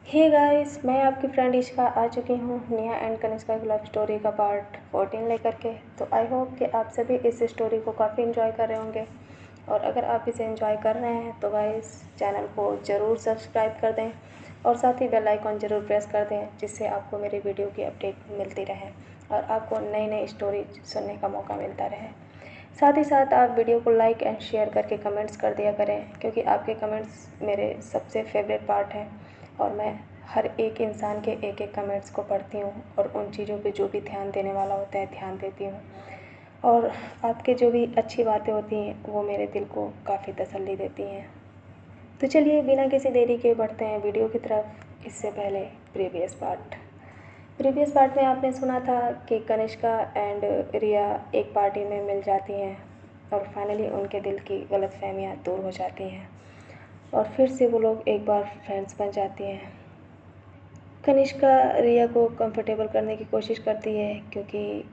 Hey guys, मैं आपकी friend Ishika आ चुकी हूँ नेहा एंड कनिष्का की लव स्टोरी का पार्ट 14 लेकर के। तो आई होप कि आप सभी इस स्टोरी को काफ़ी इन्जॉय कर रहे होंगे। और अगर आप इसे इन्जॉय कर रहे हैं तो गाइस चैनल को ज़रूर सब्सक्राइब कर दें और साथ ही बेल आइकॉन ज़रूर प्रेस कर दें, जिससे आपको मेरी वीडियो की अपडेट मिलती रहे और आपको नई नई स्टोरी सुनने का मौका मिलता रहे। साथ ही साथ आप वीडियो को लाइक एंड शेयर करके कमेंट्स कर दिया करें, क्योंकि आपके कमेंट्स मेरे सबसे फेवरेट पार्ट हैं और मैं हर एक इंसान के एक एक कमेंट्स को पढ़ती हूँ और उन चीज़ों पे जो भी ध्यान देने वाला होता है ध्यान देती हूँ। और आपके जो भी अच्छी बातें होती हैं वो मेरे दिल को काफ़ी तसल्ली देती हैं। तो चलिए बिना किसी देरी के बढ़ते हैं वीडियो की तरफ। इससे पहले प्रीवियस पार्ट में आपने सुना था कि कनिष्का एंड रिया एक पार्टी में मिल जाती हैं और फाइनली उनके दिल की गलतफहमियां दूर हो जाती हैं और फिर से वो लोग एक बार फ्रेंड्स बन जाती हैं। कनिष्का रिया को कंफर्टेबल करने की कोशिश करती है, क्योंकि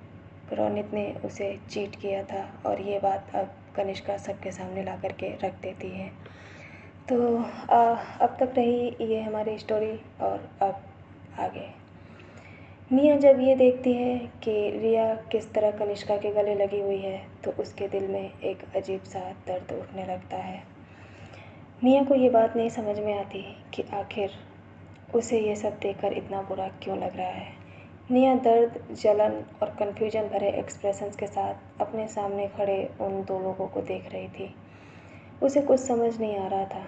रोनित ने उसे चीट किया था और ये बात अब कनिष्का सबके सामने ला करके रख देती है। तो अब तक रही ये हमारी स्टोरी और अब आगे। निया जब ये देखती है कि रिया किस तरह कनिष्का के गले लगी हुई है तो उसके दिल में एक अजीब सा दर्द उठने लगता है। निया को ये बात नहीं समझ में आती कि आखिर उसे ये सब देखकर इतना बुरा क्यों लग रहा है। निया दर्द, जलन और कन्फ्यूजन भरे एक्सप्रेशंस के साथ अपने सामने खड़े उन दो लोगों को देख रही थी। उसे कुछ समझ नहीं आ रहा था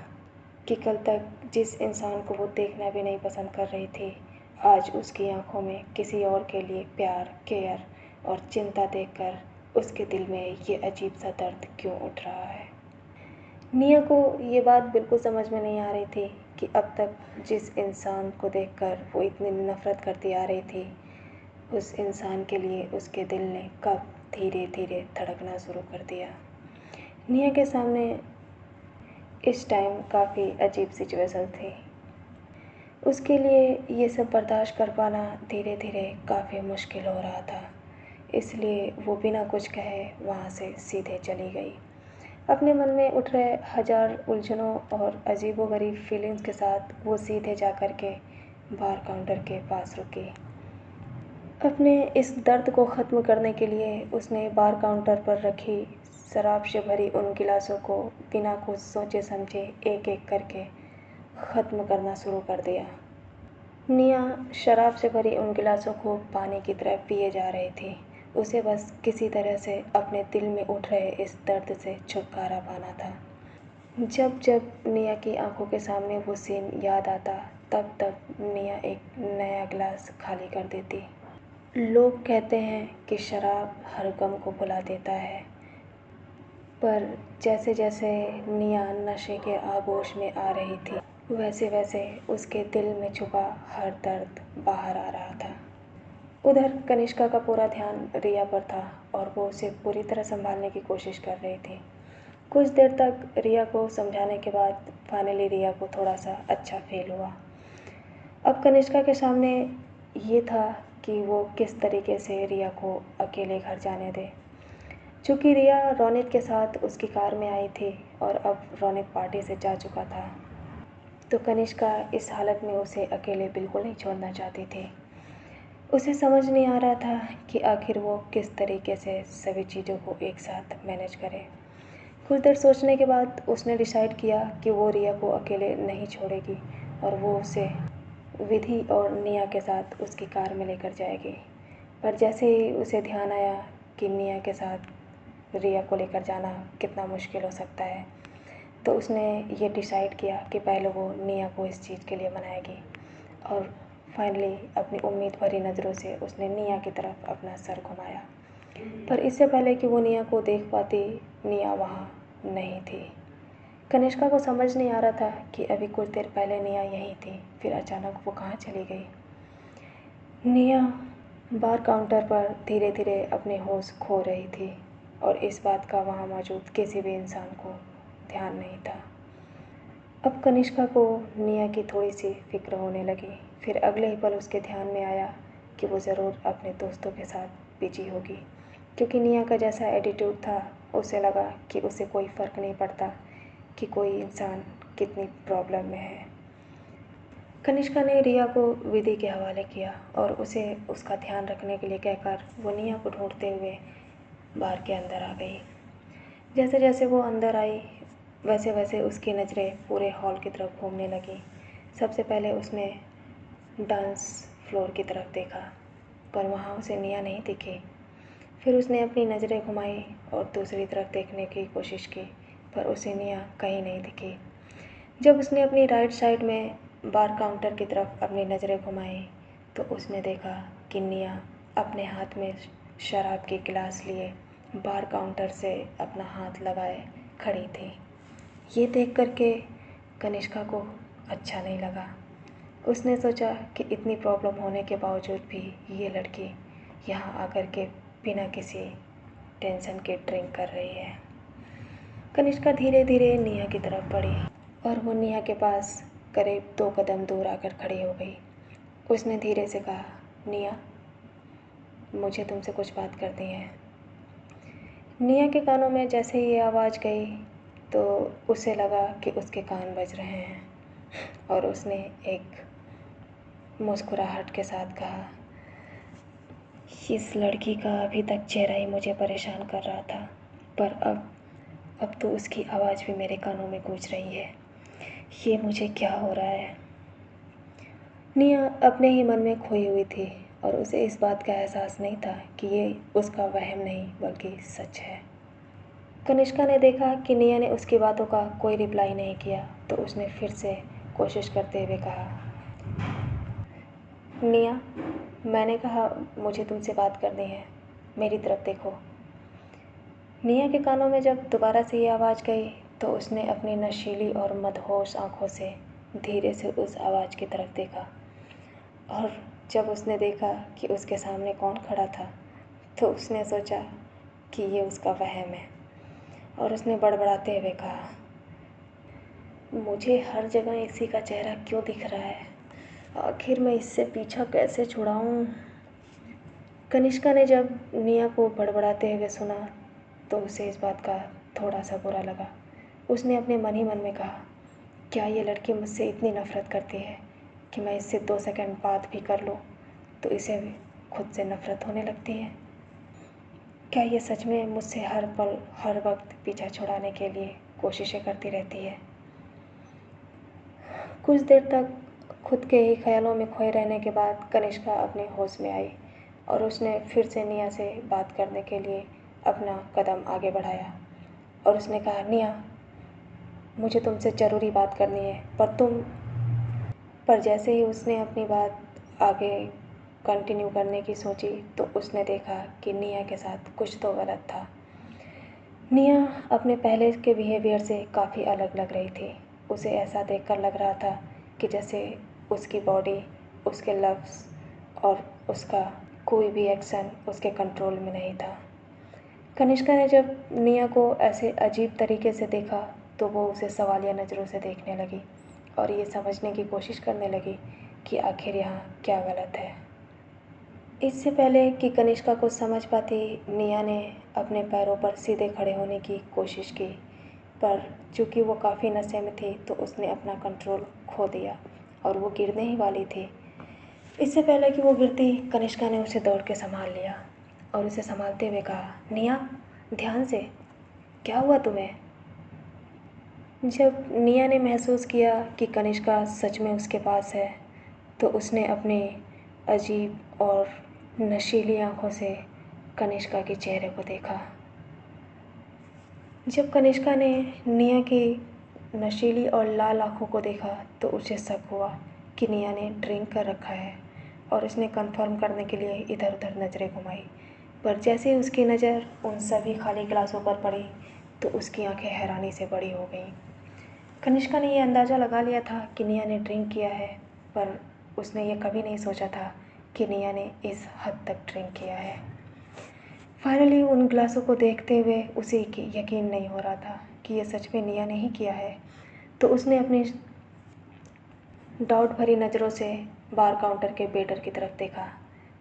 कि कल तक जिस इंसान को वो देखना भी नहीं पसंद कर रही थी, आज उसकी आंखों में किसी और के लिए प्यार, केयर और चिंता देखकर उसके दिल में ये अजीब सा दर्द क्यों उठ रहा है। निया को ये बात बिल्कुल समझ में नहीं आ रही थी कि अब तक जिस इंसान को देखकर वो इतनी नफ़रत करती आ रही थी, उस इंसान के लिए उसके दिल ने कब धीरे धीरे धड़कना शुरू कर दिया। निया के सामने इस टाइम काफ़ी अजीब सिचुएशन थी। उसके लिए ये सब बर्दाश्त कर पाना धीरे धीरे काफ़ी मुश्किल हो रहा था, इसलिए वो बिना कुछ कहे वहाँ से सीधे चली गई। अपने मन में उठ रहे हजार उलझनों और अजीबोगरीब फीलिंग्स के साथ वो सीधे जा कर के बार काउंटर के पास रुकी। अपने इस दर्द को ख़त्म करने के लिए उसने बार काउंटर पर रखी शराब से भरी उन गिलासों को बिना कुछ सोचे समझे एक एक करके ख़त्म करना शुरू कर दिया। निया शराब से भरी उन गिलासों को पानी की तरह पिए जा रही थी। उसे बस किसी तरह से अपने दिल में उठ रहे इस दर्द से छुटकारा पाना था। जब जब निया की आंखों के सामने वो सीन याद आता, तब तब निया एक नया गिलास खाली कर देती। लोग कहते हैं कि शराब हर गम को भुला देता है, पर जैसे जैसे निया नशे के आगोश में आ रही थी, वैसे वैसे उसके दिल में छुपा हर दर्द बाहर आ रहा था। उधर कनिष्का का पूरा ध्यान रिया पर था और वो उसे पूरी तरह संभालने की कोशिश कर रही थी। कुछ देर तक रिया को समझाने के बाद फाइनली रिया को थोड़ा सा अच्छा फील हुआ। अब कनिष्का के सामने ये था कि वो किस तरीके से रिया को अकेले घर जाने दे। चूँकि रिया रोनित के साथ उसकी कार में आई थी और अब रोनित पार्टी से जा चुका था, तो कनिष्का इस हालत में उसे अकेले बिल्कुल नहीं छोड़ना चाहती थी। उसे समझ नहीं आ रहा था कि आखिर वो किस तरीके से सभी चीज़ों को एक साथ मैनेज करे। कुछ देर सोचने के बाद उसने डिसाइड किया कि वो रिया को अकेले नहीं छोड़ेगी और वो उसे विधि और निया के साथ उसकी कार में लेकर जाएगी। पर जैसे ही उसे ध्यान आया कि निया के साथ रिया को लेकर जाना कितना मुश्किल हो सकता है, तो उसने ये डिसाइड किया कि पहले वो निया को इस चीज़ के लिए मनाएगी। और फाइनली अपनी उम्मीद भरी नज़रों से उसने निया की तरफ अपना सर घुमाया, पर इससे पहले कि वो निया को देख पाती, निया वहाँ नहीं थी। कनिष्का को समझ नहीं आ रहा था कि अभी कुछ देर पहले निया यहीं थी, फिर अचानक वो कहाँ चली गई। निया बार काउंटर पर धीरे धीरे अपने होश खो रही थी और इस बात का वहाँ मौजूद किसी भी इंसान को ध्यान नहीं था। अब कनिष्का को निया की थोड़ी सी फिक्र होने लगी। फिर अगले ही पल उसके ध्यान में आया कि वो ज़रूर अपने दोस्तों के साथ बिजी होगी, क्योंकि निया का जैसा एटीट्यूड था, उसे लगा कि उसे कोई फ़र्क नहीं पड़ता कि कोई इंसान कितनी प्रॉब्लम में है। कनिष्का ने रिया को विधि के हवाले किया और उसे उसका ध्यान रखने के लिए कहकर वो निया को ढूंढते हुए बार के अंदर आ गई। जैसे जैसे वो अंदर आई वैसे वैसे उसकी नज़रें पूरे हॉल की तरफ घूमने लगी। सबसे पहले उसने डांस फ्लोर की तरफ देखा पर वहाँ उसे निया नहीं दिखी। फिर उसने अपनी नज़रें घुमाई और दूसरी तरफ देखने की कोशिश की पर उसे निया कहीं नहीं दिखी। जब उसने अपनी राइट साइड में बार काउंटर की तरफ अपनी नज़रें घुमाई तो उसने देखा कि निया अपने हाथ में शराब की गिलास लिए बार काउंटर से अपना हाथ लगाए खड़ी थी। ये देख कर के कनिष्का को अच्छा नहीं लगा। उसने सोचा कि इतनी प्रॉब्लम होने के बावजूद भी ये लड़की यहाँ आकर के बिना किसी टेंशन के ड्रिंक कर रही है। कनिष्का धीरे धीरे निया की तरफ बढ़ी और वो निया के पास करीब 2 कदम दूर आकर खड़ी हो गई। उसने धीरे से कहा, निया, मुझे तुमसे कुछ बात करनी है। निया के कानों में जैसे ही ये आवाज़ गई तो उसे लगा कि उसके कान बज रहे हैं और उसने एक मुस्कुराहट के साथ कहा, इस लड़की का अभी तक चेहरा ही मुझे परेशान कर रहा था पर अब तो उसकी आवाज़ भी मेरे कानों में गूंज रही है। ये मुझे क्या हो रहा है। निया अपने ही मन में खोई हुई थी और उसे इस बात का एहसास नहीं था कि ये उसका वहम नहीं बल्कि सच है। कनिष्का ने देखा कि निया ने उसकी बातों का कोई रिप्लाई नहीं किया तो उसने फिर से कोशिश करते हुए कहा, निया, मैंने कहा मुझे तुमसे बात करनी है, मेरी तरफ देखो। निया के कानों में जब दोबारा से ये आवाज़ गई तो उसने अपनी नशीली और मदहोश आंखों से धीरे से उस आवाज़ की तरफ देखा और जब उसने देखा कि उसके सामने कौन खड़ा था तो उसने सोचा कि ये उसका वहम है और उसने बड़बड़ाते हुए कहा, मुझे हर जगह इसी का चेहरा क्यों दिख रहा है, आखिर मैं इससे पीछा कैसे छुड़ाऊँ। कनिष्का ने जब निया को बड़बड़ाते हुए सुना तो उसे इस बात का थोड़ा सा बुरा लगा। उसने अपने मन ही मन में कहा, क्या ये लड़की मुझसे इतनी नफ़रत करती है कि मैं इससे 2 सेकंड बात भी कर लूँ तो इसे भी खुद से नफ़रत होने लगती है। क्या ये सच में मुझसे हर पल हर वक्त पीछा छुड़ाने के लिए कोशिशें करती रहती है। कुछ देर तक खुद के ही ख्यालों में खोए रहने के बाद कनिष्का अपने होश में आई और उसने फिर से निया से बात करने के लिए अपना कदम आगे बढ़ाया और उसने कहा, निया, मुझे तुमसे ज़रूरी बात करनी है पर जैसे ही उसने अपनी बात आगे कंटिन्यू करने की सोची तो उसने देखा कि निया के साथ कुछ तो गलत था। निया अपने पहले के बिहेवियर से काफ़ी अलग लग रही थी। उसे ऐसा देखकर लग रहा था कि जैसे उसकी बॉडी, उसके लफ्ज़ और उसका कोई भी एक्शन उसके कंट्रोल में नहीं था। कनिष्का ने जब निया को ऐसे अजीब तरीके से देखा तो वो उसे सवालिया नज़रों से देखने लगी और ये समझने की कोशिश करने लगी कि आखिर यहाँ क्या गलत है। इससे पहले कि कनिष्का कुछ समझ पाती, निया ने अपने पैरों पर सीधे खड़े होने की कोशिश की पर चूँकि वो काफ़ी नशे में थी तो उसने अपना कंट्रोल खो दिया और वो गिरने ही वाली थी। इससे पहले कि वो गिरती, कनिष्का ने उसे दौड़ के संभाल लिया और उसे संभालते हुए कहा, निया, ध्यान से, क्या हुआ तुम्हें। जब निया ने महसूस किया कि कनिष्का सच में उसके पास है तो उसने अपनी अजीब और नशीली आंखों से कनिष्का के चेहरे को देखा। जब कनिष्का ने निया की नशीली और लाल आंखों को देखा तो उसे शक हुआ कि निया ने ड्रिंक कर रखा है और उसने कंफर्म करने के लिए इधर उधर नज़रें घुमाई पर जैसे ही उसकी नज़र उन सभी खाली गिलासों पर पड़ी तो उसकी आंखें हैरानी से बड़ी हो गईं। कनिष्का ने यह अंदाज़ा लगा लिया था कि निया ने ड्रिंक किया है पर उसने ये कभी नहीं सोचा था कि निया ने इस हद तक ड्रिंक किया है। फाइनली उन ग्लासों को देखते हुए उसे यकीन नहीं हो रहा था कि ये सच में निया ने ही किया है तो उसने अपनी डाउट भरी नज़रों से बार काउंटर के वेटर की तरफ देखा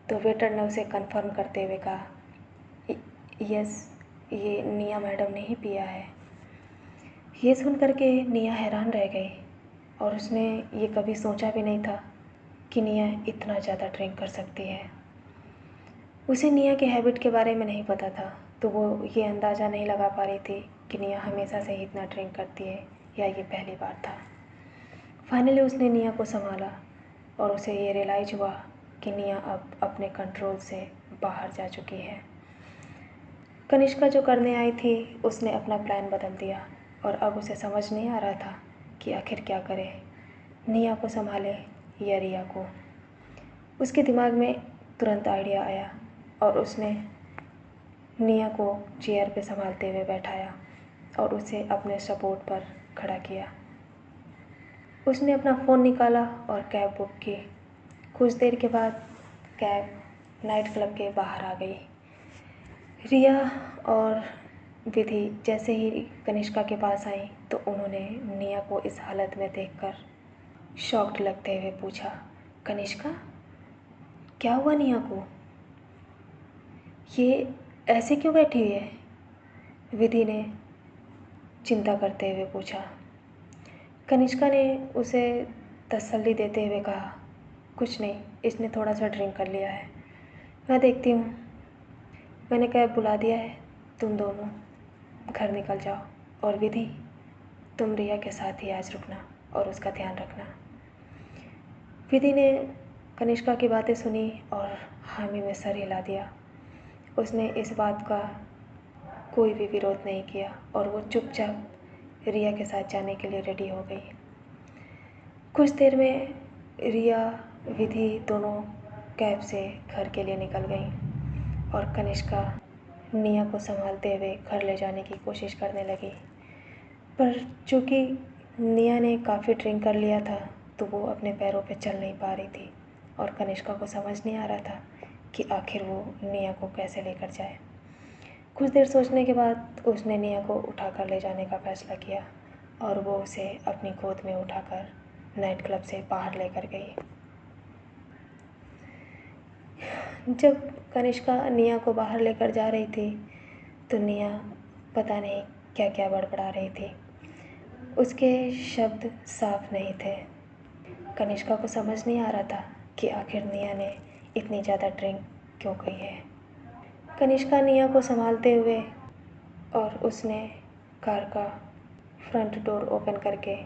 तो वेटर ने उसे कंफर्म करते हुए कहा, यस, ये निया मैडम ने ही पिया है। ये सुन कर के निया हैरान रह गई। और उसने ये कभी सोचा भी नहीं था कि निया इतना ज़्यादा ड्रिंक कर सकती है। उसे निया के हैबिट के बारे में नहीं पता था, तो वो ये अंदाज़ा नहीं लगा पा रही थी कि निया हमेशा से ही इतना ड्रिंक करती है या ये पहली बार था। फाइनली उसने निया को संभाला और उसे ये रियलाइज हुआ कि निया अब अपने कंट्रोल से बाहर जा चुकी है। कनिष्का जो करने आई थी उसने अपना प्लान बदल दिया और अब उसे समझ नहीं आ रहा था कि आखिर क्या करे, निया को संभाले या रिया को। उसके दिमाग में तुरंत आइडिया आया और उसने निया को चेयर पे संभालते हुए बैठाया और उसे अपने सपोर्ट पर खड़ा किया। उसने अपना फ़ोन निकाला और कैब बुक की। कुछ देर के बाद कैब नाइट क्लब के बाहर आ गई। रिया और विधि जैसे ही कनिष्का के पास आई तो उन्होंने निया को इस हालत में देखकर शॉक्ड लगते हुए पूछा, कनिष्का, क्या हुआ निया को? ये ऐसे क्यों बैठी हुई है? विधि ने चिंता करते हुए पूछा। कनिष्का ने उसे तसल्ली देते हुए कहा, कुछ नहीं, इसने थोड़ा सा ड्रिंक कर लिया है, मैं देखती हूँ। मैंने कैब बुला दिया है, तुम दोनों घर निकल जाओ और विधि, तुम रिया के साथ ही आज रुकना और उसका ध्यान रखना। विधि ने कनिष्का की बातें सुनी और हामी में सर हिला दिया। उसने इस बात का कोई भी विरोध नहीं किया और वो चुपचाप रिया के साथ जाने के लिए रेडी हो गई। कुछ देर में रिया विधि दोनों कैब से घर के लिए निकल गई और कनिष्का निया को संभालते हुए घर ले जाने की कोशिश करने लगी। पर चूँकि निया ने काफ़ी ड्रिंक कर लिया था तो वो अपने पैरों पे चल नहीं पा रही थी और कनिष्का को समझ नहीं आ रहा था कि आखिर वो निया को कैसे लेकर जाए। कुछ देर सोचने के बाद उसने निया को उठाकर ले जाने का फ़ैसला किया और वो उसे अपनी गोद में उठाकर नाइट क्लब से बाहर लेकर गई। जब कनिष्का निया को बाहर लेकर जा रही थी तो निया पता नहीं क्या क्या बड़बड़ा रही थी। उसके शब्द साफ नहीं थे। कनिष्का को समझ नहीं आ रहा था कि आखिर निया ने इतनी ज़्यादा ड्रिंक क्यों की है। कनिष्का निया को संभालते हुए और उसने कार का फ्रंट डोर ओपन करके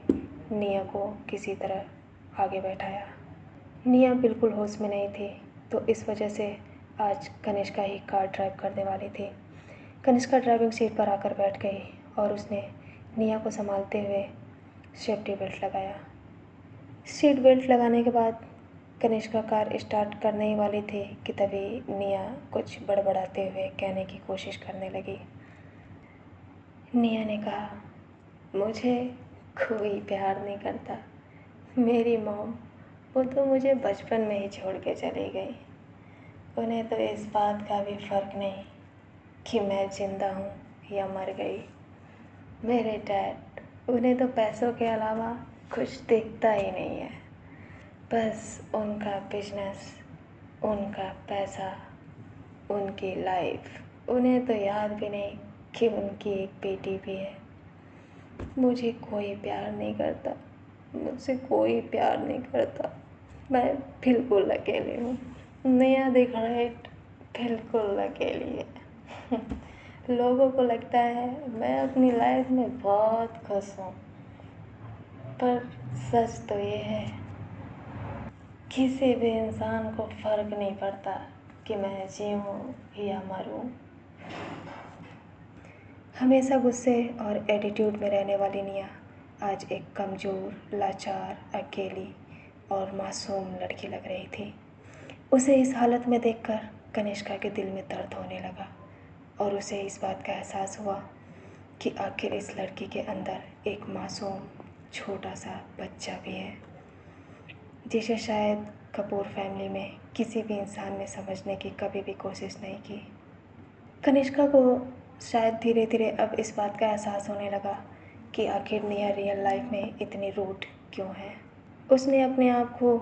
निया को किसी तरह आगे बैठाया। निया बिल्कुल होश में नहीं थी तो इस वजह से आज कनिष्का ही कार ड्राइव करने वाली थी। कनिष्का ड्राइविंग सीट पर आकर बैठ गई और उसने निया को संभालते हुए सेफ्टी बेल्ट लगाया। सीट बेल्ट लगाने के बाद कनिष्का कार स्टार्ट करने ही वाली थी कि तभी निया कुछ बड़बड़ाते हुए कहने की कोशिश करने लगी। निया ने कहा, मुझे कोई प्यार नहीं करता, मेरी मॉम, वो तो मुझे बचपन में ही छोड़ के चली गई। उन्हें तो इस बात का भी फ़र्क नहीं कि मैं ज़िंदा हूँ या मर गई। मेरे डैड, उन्हें तो पैसों के अलावा कुछ दिखता ही नहीं है। बस उनका बिजनेस, उनका पैसा, उनकी लाइफ, उन्हें तो याद भी नहीं कि उनकी एक बेटी भी है। मुझे कोई प्यार नहीं करता, मुझसे कोई प्यार नहीं करता। मैं बिल्कुल अकेली हूँ। नया दिख राइट, बिल्कुल अकेली है। लोगों को लगता है मैं अपनी लाइफ में बहुत खुश हूँ, पर सच तो ये है किसी भी इंसान को फ़र्क नहीं पड़ता कि मैं जीऊँ या मरूँ। हमेशा गुस्से और एटीट्यूड में रहने वाली निया आज एक कमज़ोर, लाचार, अकेली और मासूम लड़की लग रही थी। उसे इस हालत में देखकर कनिष्का के दिल में दर्द होने लगा और उसे इस बात का एहसास हुआ कि आखिर इस लड़की के अंदर एक मासूम छोटा सा बच्चा भी है, जिसे शायद कपूर फैमिली में किसी भी इंसान ने समझने की कभी भी कोशिश नहीं की। कनिष्का को शायद धीरे धीरे अब इस बात का एहसास होने लगा कि आखिर निया रियल लाइफ में इतनी रूड क्यों है। उसने अपने आप को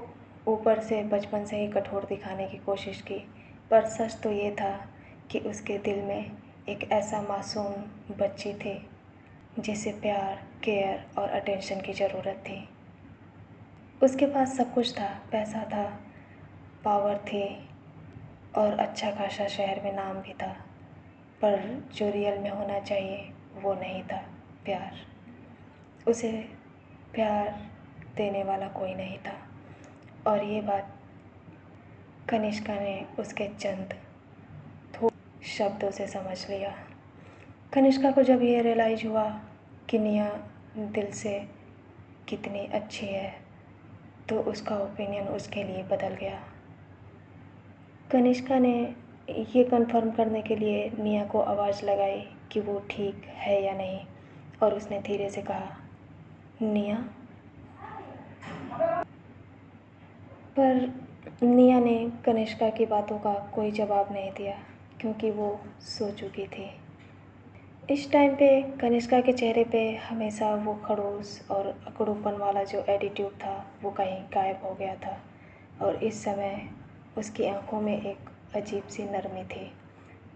ऊपर से बचपन से ही कठोर दिखाने की कोशिश की, पर सच तो ये था कि उसके दिल में एक ऐसा मासूम बच्ची थी जिसे प्यार, केयर और अटेंशन की ज़रूरत थी। उसके पास सब कुछ था, पैसा था, पावर थी और अच्छा खासा शहर में नाम भी था, पर जो रियल में होना चाहिए वो नहीं था, प्यार। उसे प्यार देने वाला कोई नहीं था। और ये बात कनिष्का ने उसके चंद थोड़े शब्दों से समझ लिया। कनिष्का को जब ये रियलाइज़ हुआ कि निया दिल से कितनी अच्छी है, तो उसका ओपिनियन उसके लिए बदल गया। कनिष्का ने ये कंफर्म करने के लिए निया को आवाज़ लगाई कि वो ठीक है या नहीं, और उसने धीरे से कहा, निया। पर निया ने कनिष्का की बातों का कोई जवाब नहीं दिया, क्योंकि वो सो चुकी थी। इस टाइम पे कनिष्का के चेहरे पे हमेशा वो खड़ूस और अकड़ूपन वाला जो एटीट्यूड था वो कहीं गायब हो गया था, और इस समय उसकी आंखों में एक अजीब सी नरमी थी,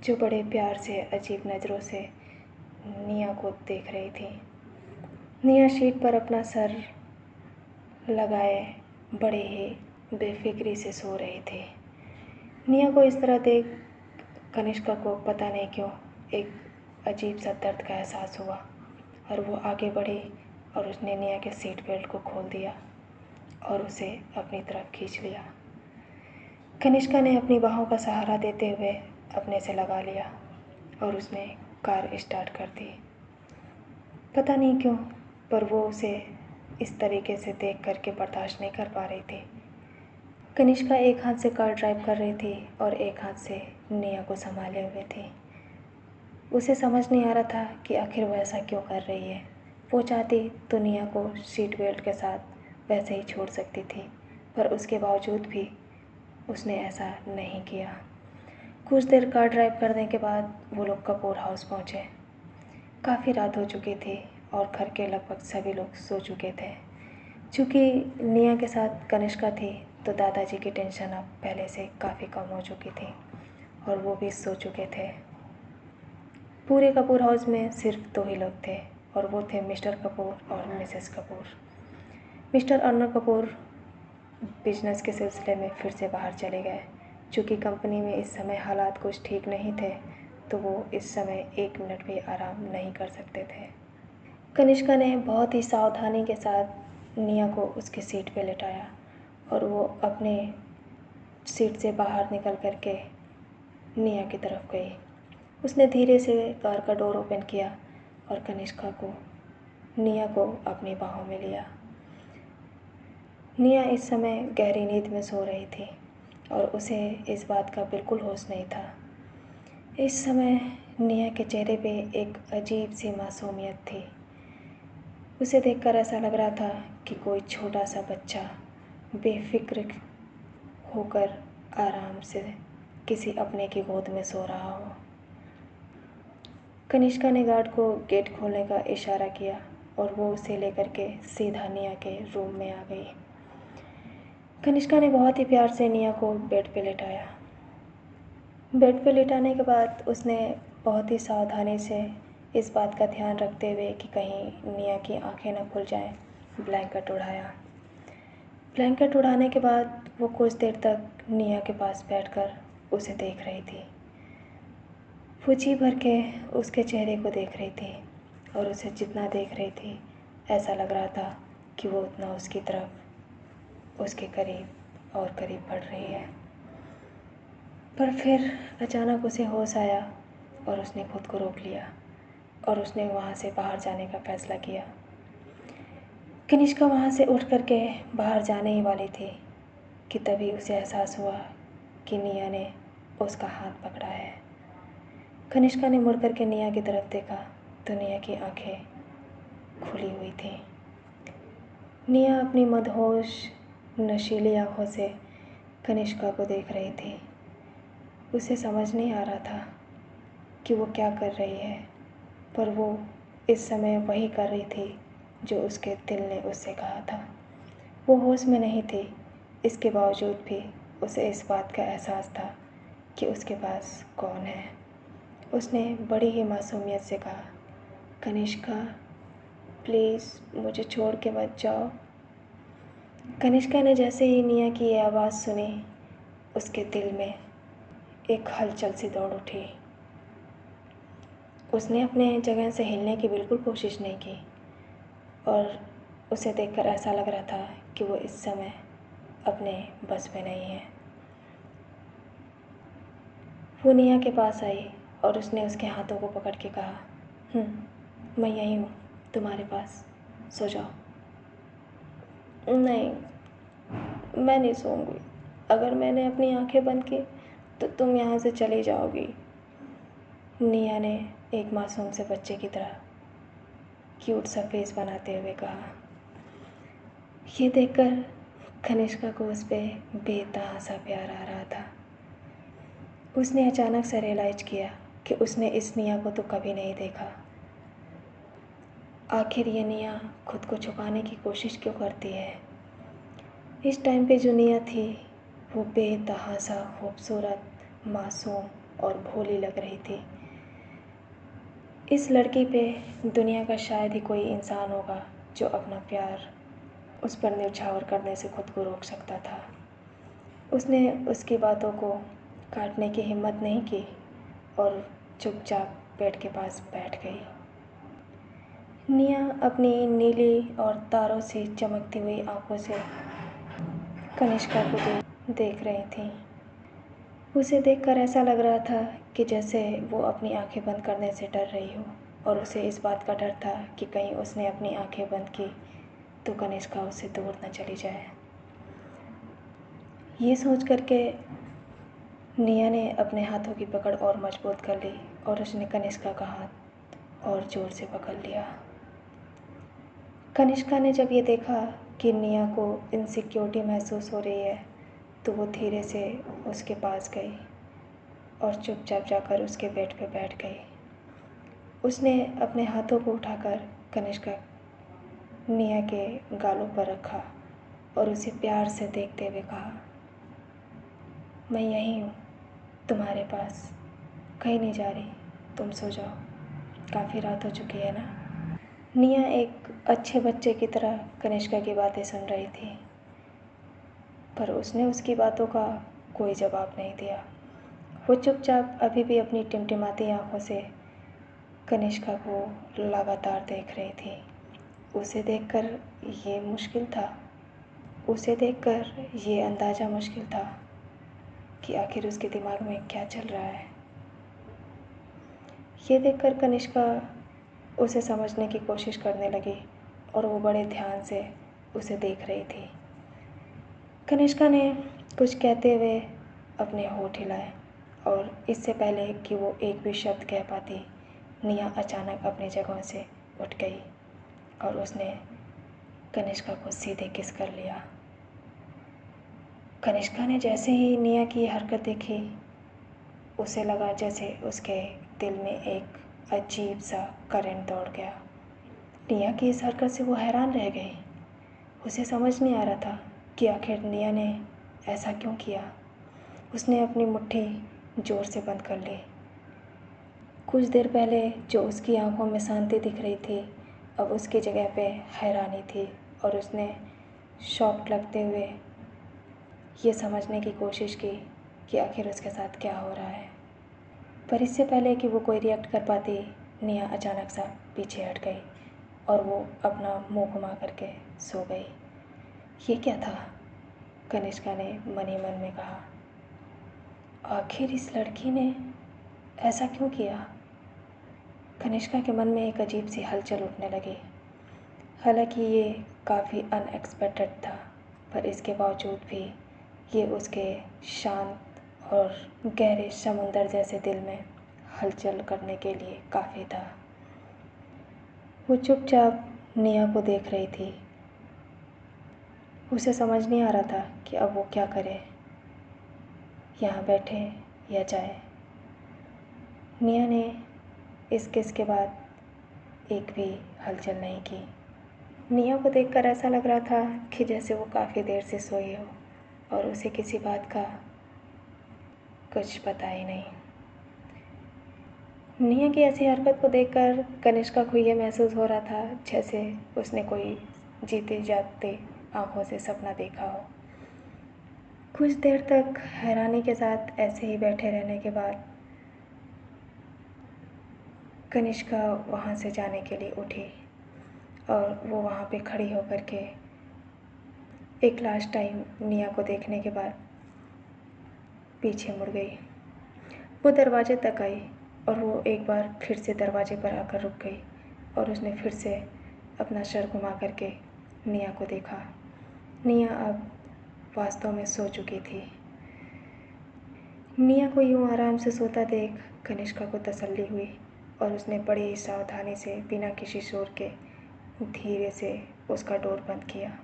जो बड़े प्यार से अजीब नज़रों से निया को देख रही थी। निया शीट पर अपना सर लगाए बड़े ही बेफिक्री से सो रही थी। निया को इस तरह देख कनिष्का को पता नहीं क्यों एक अजीब सा दर्द का एहसास हुआ, और वो आगे बढ़ी और उसने निया के सीट बेल्ट को खोल दिया और उसे अपनी तरफ खींच लिया। कनिष्का ने अपनी बाहों का सहारा देते हुए अपने से लगा लिया और उसने कार स्टार्ट कर दी। पता नहीं क्यों, पर वो उसे इस तरीके से देख करके बर्दाश्त नहीं कर पा रही थी। कनिष्का एक हाथ से कार ड्राइव कर रही थी और एक हाथ से निया को संभाले हुए थी। उसे समझ नहीं आ रहा था कि आखिर वो ऐसा क्यों कर रही है। वो चाहती तो निया को सीट बेल्ट के साथ वैसे ही छोड़ सकती थी, पर उसके बावजूद भी उसने ऐसा नहीं किया। कुछ देर कार ड्राइव करने के बाद वो लोग कपूर हाउस पहुँचे। काफ़ी रात हो चुकी थी और घर के लगभग सभी लोग सो चुके थे। चूँकि निया के साथ कनिष्का थी, तो दादाजी की टेंशन अब पहले से काफ़ी कम हो चुकी थी और वो भी सो चुके थे। पूरे कपूर हाउस में सिर्फ 2 ही लोग थे, और वो थे मिस्टर कपूर और Mrs Kapoor. Mister Arnab Kapoor business के सिलसिले में फिर से बाहर चले गए। चूँकि कंपनी में इस समय हालात कुछ ठीक नहीं थे, तो वो इस समय 1 मिनट भी आराम नहीं कर सकते थे। कनिष्का ने बहुत ही सावधानी के साथ निया को उसकी सीट पे लेटाया और वो अपने सीट से बाहर निकल कर के निया की तरफ गई। उसने धीरे से कार का डोर ओपन किया और कनिष्का को, निया को अपनी बाहों में लिया। निया इस समय गहरी नींद में सो रही थी और उसे इस बात का बिल्कुल होश नहीं था। इस समय निया के चेहरे पे एक अजीब सी मासूमियत थी। उसे देखकर ऐसा लग रहा था कि कोई छोटा सा बच्चा बेफिक्र होकर आराम से किसी अपने की गोद में सो रहा हो। कनिष्का ने गार्ड को गेट खोलने का इशारा किया और वो उसे लेकर के सीधा निया के रूम में आ गई। कनिष्का ने बहुत ही प्यार से निया को बेड पे लेटाया। बेड पे लेटाने के बाद उसने बहुत ही सावधानी से इस बात का ध्यान रखते हुए कि कहीं निया की आंखें न खुल जाएं, ब्लैंकेट उड़ाया। ब्लैंकेट उड़ाने के बाद वो कुछ देर तक निया के पास बैठकर उसे देख रही थी। वो जी भर के उसके चेहरे को देख रही थी और उसे जितना देख रही थी ऐसा लग रहा था कि वो उतना उसकी तरफ, उसके करीब और करीब बढ़ रही है। पर फिर अचानक उसे होश आया और उसने खुद को रोक लिया और उसने वहाँ से बाहर जाने का फ़ैसला किया। कनिष्का वहाँ से उठ कर के बाहर जाने ही वाली थी कि तभी उसे एहसास हुआ कि निया ने उसका हाथ पकड़ा है। कनिष्का ने मुड़ कर के निया की तरफ देखा तो निया की आंखें खुली हुई थी। निया अपनी मदहोश नशीली आँखों से कनिष्का को देख रही थी। उसे समझ नहीं आ रहा था कि वो क्या कर रही है, पर वो इस समय वही कर रही थी जो उसके दिल ने उससे कहा था। वो होश में नहीं थी, इसके बावजूद भी उसे इस बात का एहसास था कि उसके पास कौन है। उसने बड़ी ही मासूमियत से कहा, कनिष्का प्लीज़ मुझे छोड़ के मत जाओ। कनिष्का ने जैसे ही निया की ये आवाज़ सुनी, उसके दिल में एक हलचल सी दौड़ उठी। उसने अपने जगह से हिलने की बिल्कुल कोशिश नहीं की और उसे देखकर ऐसा लग रहा था कि वो इस समय अपने बस में नहीं है। वो निया के पास आई और उसने उसके हाथों को पकड़ के कहा, मैं यहीं हूँ तुम्हारे पास, सो जाओ। नहीं, मैं नहीं सोऊंगी। अगर मैंने अपनी आंखें बंद की तो तुम यहाँ से चली जाओगी। निया ने एक मासूम से बच्चे की तरह क्यूट सा फेस बनाते हुए कहा। ये देखकर कनिष्का को उस पर बेतहासा प्यार आ रहा था। उसने अचानक से रियलाइज किया कि उसने इस निया को तो कभी नहीं देखा। आखिर ये निया खुद को छुपाने की कोशिश क्यों करती है? इस टाइम पे जो निया थी वो बेतहासा खूबसूरत, मासूम और भोली लग रही थी। इस लड़की पे दुनिया का शायद ही कोई इंसान होगा जो अपना प्यार उस पर न्यौछावर करने से खुद को रोक सकता था। उसने उसकी बातों को काटने की हिम्मत नहीं की और चुपचाप बेड के पास बैठ गई। निया अपनी नीली और तारों से चमकती हुई आंखों से कनिष्का को देख रही थी। उसे देखकर ऐसा लग रहा था कि जैसे वो अपनी आंखें बंद करने से डर रही हो और उसे इस बात का डर था कि कहीं उसने अपनी आंखें बंद की तो कनिष्का उससे दूर न चली जाए। ये सोच करके निया ने अपने हाथों की पकड़ और मजबूत कर ली और उसने कनिष्का का हाथ और ज़ोर से पकड़ लिया। कनिष्का ने जब ये देखा कि निया को इनसिक्योरिटी महसूस हो रही है तो वो धीरे से उसके पास गई और चुपचाप जाकर उसके बेड पे बैठ गई। उसने अपने हाथों को उठाकर कनिष्का निया के गालों पर रखा और उसे प्यार से देखते हुए कहा, मैं यहीं हूँ तुम्हारे पास, कहीं नहीं जा रही, तुम सो जाओ, काफ़ी रात हो चुकी है ना। निया एक अच्छे बच्चे की तरह कनिष्का की बातें सुन रही थी, पर उसने उसकी बातों का कोई जवाब नहीं दिया। वो चुपचाप अभी भी अपनी टिमटिमाती आंखों से कनिष्का को लगातार देख रही थी। उसे देखकर ये मुश्किल था, उसे देखकर ये अंदाज़ा मुश्किल था कि आखिर उसके दिमाग में क्या चल रहा है। ये देखकर कनिष्का उसे समझने की कोशिश करने लगी और वो बड़े ध्यान से उसे देख रही थी। कनिष्का ने कुछ कहते हुए अपने होठ हिलाए और इससे पहले कि वो एक भी शब्द कह पाती, निया अचानक अपनी जगह से उठ गई और उसने कनिष्का को सीधे किस कर लिया। कनिष्का ने जैसे ही निया की हरकत देखी, उसे लगा जैसे उसके दिल में एक अजीब सा करंट दौड़ गया। निया की इस हरकत से वो हैरान रह गई। उसे समझ नहीं आ रहा था कि आखिर निया ने ऐसा क्यों किया। उसने अपनी मुट्ठी ज़ोर से बंद कर ली। कुछ देर पहले जो उसकी आंखों में शांति दिख रही थी, अब उसकी जगह पे हैरानी थी और उसने शॉक लगते हुए ये समझने की कोशिश की कि आखिर उसके साथ क्या हो रहा है। पर इससे पहले कि वो कोई रिएक्ट कर पाती, निया अचानक सा पीछे हट गई और वो अपना मुंह घुमा करके सो गई। ये क्या था? कनिष्का ने मन ही मन में कहा। आखिर इस लड़की ने ऐसा क्यों किया? कनिष्का के मन में एक अजीब सी हलचल उठने लगी। हालांकि ये काफ़ी अनएक्सपेक्टेड था, पर इसके बावजूद भी ये उसके शांत और गहरे समुंदर जैसे दिल में हलचल करने के लिए काफ़ी था। वो चुपचाप निया को देख रही थी। उसे समझ नहीं आ रहा था कि अब वो क्या करे, यहाँ बैठे या जाए। निया ने इस किस के बाद एक भी हलचल नहीं की। निया को देखकर ऐसा लग रहा था कि जैसे वो काफ़ी देर से सोई हो और उसे किसी बात का कुछ पता ही नहीं। निया की ऐसी हरकत को देखकर कनिष्का को ये महसूस हो रहा था जैसे उसने कोई जीते जागते आँखों से सपना देखा हो। कुछ देर तक हैरानी के साथ ऐसे ही बैठे रहने के बाद कनिष्का वहाँ से जाने के लिए उठी और वो वहाँ पे खड़ी होकर के एक लास्ट टाइम निया को देखने के बाद पीछे मुड़ गई। वो दरवाजे तक आई और वो एक बार फिर से दरवाजे पर आकर रुक गई और उसने फिर से अपना सर घुमा करके निया को देखा। निया अब वास्तव में सो चुकी थी। निया को यूं आराम से सोता देख कनिष्का को तसल्ली हुई और उसने बड़ी ही सावधानी से बिना किसी शोर के धीरे से उसका डोर बंद किया।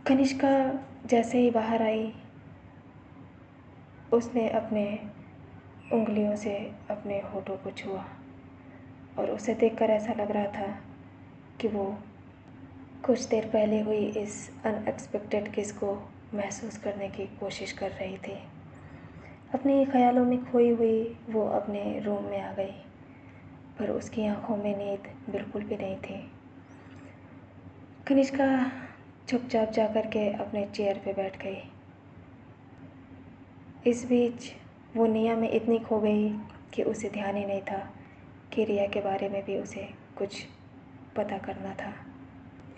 कनिष्का जैसे ही बाहर आई उसने अपने उंगलियों से अपने होठों को छुआ और उसे देखकर ऐसा लग रहा था कि वो कुछ देर पहले हुई इस अनएक्सपेक्टेड किस को महसूस करने की कोशिश कर रही थी। अपने ख्यालों में खोई हुई वो अपने रूम में आ गई, पर उसकी आंखों में नींद बिल्कुल भी नहीं थी। कनिष्का चुपचाप जाकर के अपने चेयर पे बैठ गई। इस बीच वो निया में इतनी खो गई कि उसे ध्यान ही नहीं था कि रिया के बारे में भी उसे कुछ पता करना था।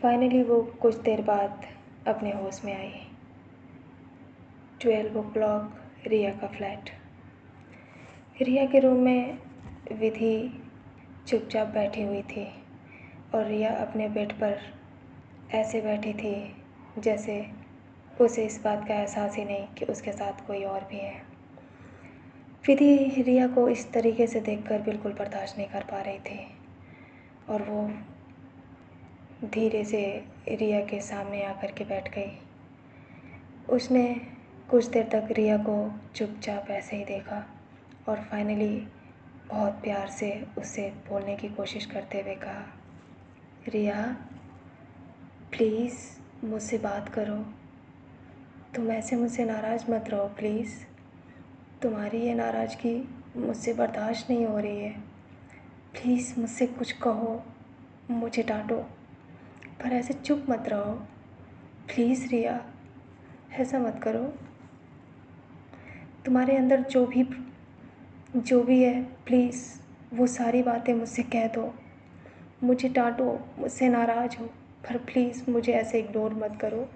फाइनली वो कुछ देर बाद अपने होश में आई। 12 o'clock रिया का फ्लैट। रिया के रूम में विधि चुपचाप बैठी हुई थी और रिया अपने बेड पर ऐसे बैठी थी जैसे उसे इस बात का एहसास ही नहीं कि उसके साथ कोई और भी है। विधि रिया को इस तरीके से देखकर बिल्कुल बर्दाश्त नहीं कर पा रही थी और वो धीरे से रिया के सामने आकर के बैठ गई। उसने कुछ देर तक रिया को चुपचाप ऐसे ही देखा और फाइनली बहुत प्यार से उससे बोलने की कोशिश करते हुए कहा, रिया प्लीज़ मुझसे बात करो, तुम ऐसे मुझसे नाराज़ मत रहो प्लीज़। तुम्हारी ये नाराज़गी मुझसे बर्दाश्त नहीं हो रही है। प्लीज़ मुझसे कुछ कहो, मुझे डांटो, पर ऐसे चुप मत रहो। प्लीज़ रिया, ऐसा मत करो। तुम्हारे अंदर जो भी है प्लीज़ वो सारी बातें मुझसे कह दो। मुझे डांटो, मुझसे नाराज़ हो, पर प्लीज़ मुझे ऐसे इग्नोर मत करो।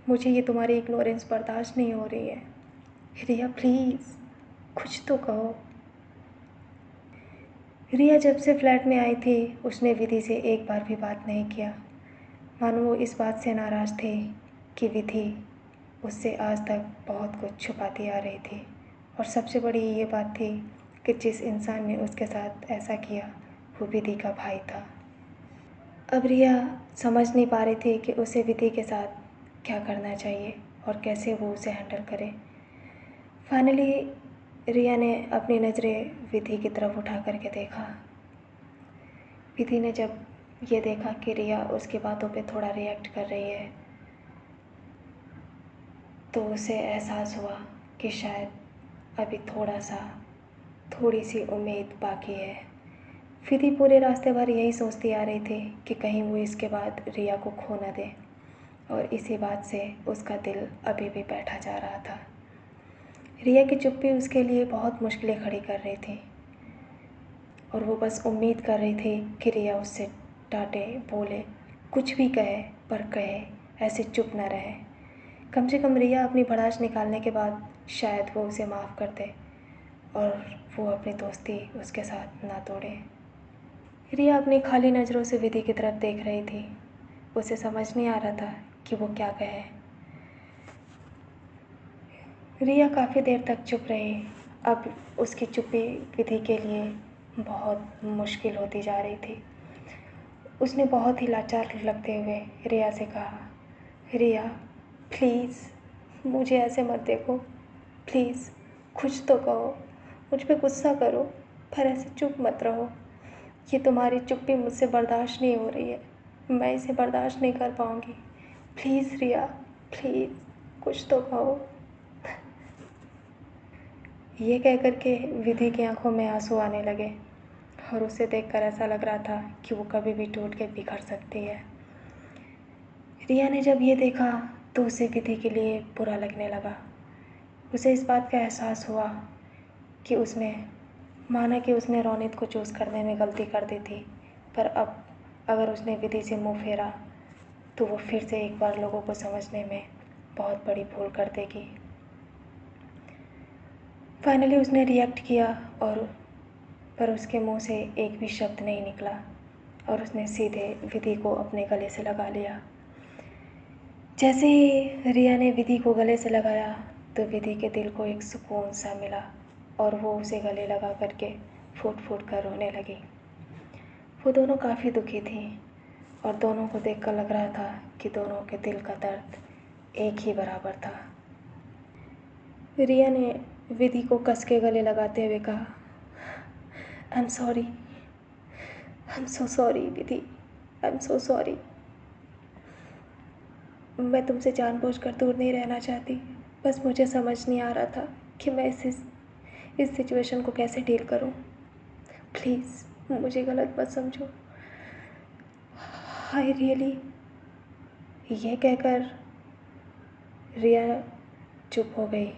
मुझे ये तुम्हारी इग्नोरेंस बर्दाश्त नहीं हो रही है। रिया प्लीज़ कुछ तो कहो। रिया जब से फ्लैट में आई थी उसने विधि से एक बार भी बात नहीं किया, मानो वो इस बात से नाराज़ थी कि विधि उससे आज तक बहुत कुछ छुपाती आ रही थी। और सबसे बड़ी ये बात थी कि जिस इंसान ने उसके साथ ऐसा किया वो विधि का भाई था। अब रिया समझ नहीं पा रही थी कि उसे विधि के साथ क्या करना चाहिए और कैसे वो उसे हैंडल करे। फाइनली रिया ने अपनी नज़रें विधि की तरफ उठा करके देखा। विधि ने जब ये देखा कि रिया उसकी बातों पे थोड़ा रिएक्ट कर रही है तो उसे एहसास हुआ कि शायद अभी थोड़ी सी उम्मीद बाकी है। विधि पूरे रास्ते भर यही सोचती आ रही थी कि कहीं वो इसके बाद रिया को खो न दे और इसी बात से उसका दिल अभी भी बैठा जा रहा था। रिया की चुप्पी उसके लिए बहुत मुश्किलें खड़ी कर रही थी और वो बस उम्मीद कर रही थी कि रिया उससे डांटे, बोले, कुछ भी कहे, पर कहे, ऐसे चुप ना रहे। कम से कम रिया अपनी भड़ास निकालने के बाद शायद वो उसे माफ़ कर दे और वो अपनी दोस्ती उसके साथ ना तोड़े। रिया अपनी खाली नज़रों से विधि की तरफ देख रही थी। उसे समझ नहीं आ रहा था कि वो क्या कहे। रिया काफ़ी देर तक चुप रही। अब उसकी चुप्पी विधि के लिए बहुत मुश्किल होती जा रही थी। उसने बहुत ही लाचार लगते हुए रिया से कहा, रिया प्लीज़ मुझे ऐसे मत देखो, प्लीज़ कुछ तो कहो, मुझ पे गुस्सा करो, पर ऐसे चुप मत रहो। ये तुम्हारी चुप्पी मुझसे बर्दाश्त नहीं हो रही है, मैं इसे बर्दाश्त नहीं कर पाऊँगी। प्लीज़ रिया प्लीज़ कुछ तो कहो। ये कह कर के विधि की आंखों में आंसू आने लगे और उसे देखकर ऐसा लग रहा था कि वो कभी भी टूट के बिखर सकती है। रिया ने जब ये देखा तो उसे विधि के लिए बुरा लगने लगा। उसे इस बात का एहसास हुआ कि उसने रोनित को चूज़ करने में गलती कर दी थी, पर अब अगर उसने विधि से मुंह फेरा तो वो फिर से एक बार लोगों को समझने में बहुत बड़ी भूल कर देगी। फाइनली उसने रिएक्ट किया पर उसके मुंह से एक भी शब्द नहीं निकला और उसने सीधे विधि को अपने गले से लगा लिया। जैसे ही रिया ने विधि को गले से लगाया तो विधि के दिल को एक सुकून सा मिला और वो उसे गले लगा करके फूट फूट कर रोने लगी। वो दोनों काफ़ी दुखी थी और दोनों को देखकर लग रहा था कि दोनों के दिल का दर्द एक ही बराबर था। रिया ने विधि को कस के गले लगाते हुए कहा, I am sorry, I am so sorry Vidhi, I am so sorry. मैं तुमसे जानबूझकर दूर नहीं रहना चाहती, बस मुझे समझ नहीं आ रहा था कि मैं इस सिचुएशन को कैसे डील करूं। प्लीज़ मुझे गलत मत समझो। I really. ये कहकर रिया चुप हो गई।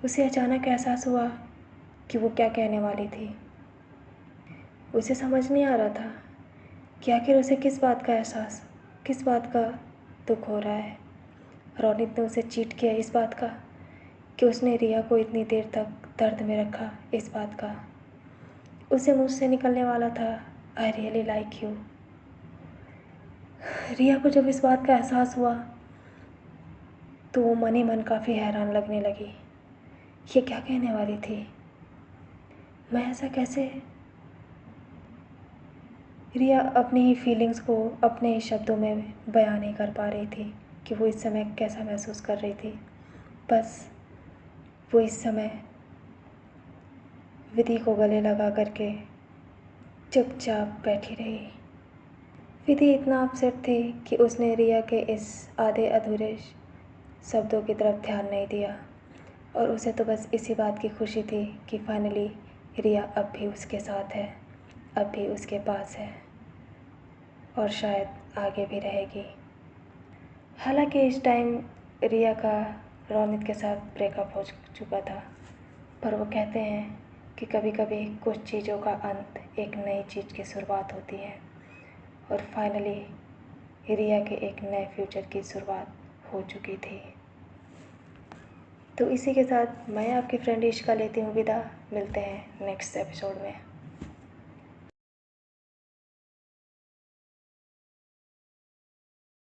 उसे अचानक एहसास हुआ कि वो क्या कहने वाली थी। उसे समझ नहीं आ रहा था कि आखिर उसे किस बात का दुख हो रहा है। रोनित ने उसे चीट किया इस बात का कि उसने रिया को इतनी देर तक दर्द में रखा, इस बात का। उसे मुझसे निकलने वाला था, आई रियली लाइक यू। रिया को जब इस बात का एहसास हुआ तो वो मन ही मन काफ़ी हैरान लगने लगी। ये क्या कहने वाली थी? मैं ऐसा कैसे? रिया अपनी ही फीलिंग्स को अपने ही शब्दों में बयान नहीं कर पा रही थी कि वो इस समय कैसा महसूस कर रही थी। बस वो इस समय विधि को गले लगा करके चुपचाप बैठी रही। विधि इतना अपसेट थी कि उसने रिया के इस आधे अधूरे शब्दों की तरफ ध्यान नहीं दिया और उसे तो बस इसी बात की खुशी थी कि फाइनली रिया अब भी उसके साथ है, अब भी उसके पास है और शायद आगे भी रहेगी। हालांकि इस टाइम रिया का रोनित के साथ ब्रेकअप हो चुका था, पर वो कहते हैं कि कभी कभी कुछ चीज़ों का अंत एक नई चीज़ की शुरुआत होती है और फाइनली रिया के एक नए फ्यूचर की शुरुआत हो चुकी थी। तो इसी के साथ मैं आपकी फ्रेंड इश्का लेती हूँ विदा। मिलते हैं नेक्स्ट एपिसोड में।